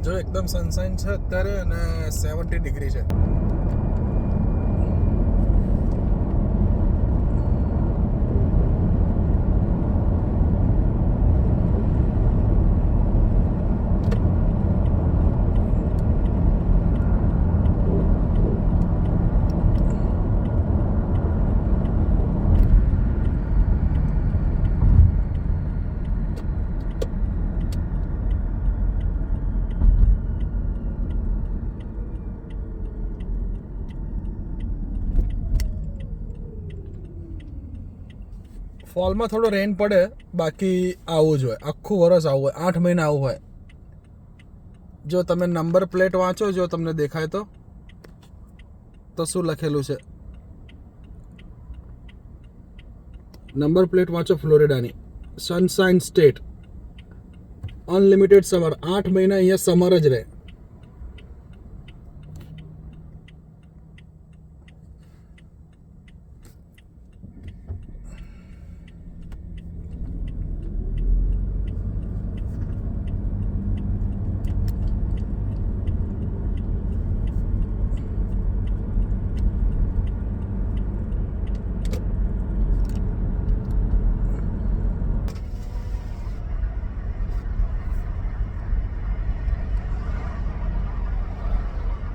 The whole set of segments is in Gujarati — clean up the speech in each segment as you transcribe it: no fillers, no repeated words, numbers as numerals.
જો એકદમ સનસાઇન છે અત્યારે અને 70 ડિગ્રી છે. ફોલમાં થોડો રેન પડે, બાકી આવું જ હોય, આખું વરસ આવું હોય, 8 મહિના આવું હોય. જો તમે નંબર પ્લેટ વાંચો, જો તમને દેખાય તો શું લખેલું છે? નંબર પ્લેટ વાંચો ફ્લોરિડાની, સનશાઇન સ્ટેટ, અનલિમિટેડ સમર. 8 મહિના અહીંયા સમર જ રહે.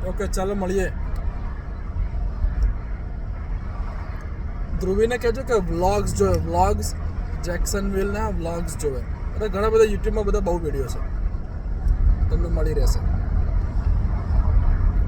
ઓકે, ચાલો મળીએ. ધ્રુવીને કહેજો કે વ્લોગ્સ જોવે, વ્લોગ્સ જેક્સનવિલના વ્લોગ્સ જોવે. ઘણા બધા યુટ્યુબમાં બધા બહુ વિડીયો છે, તમને મળી રહેશે.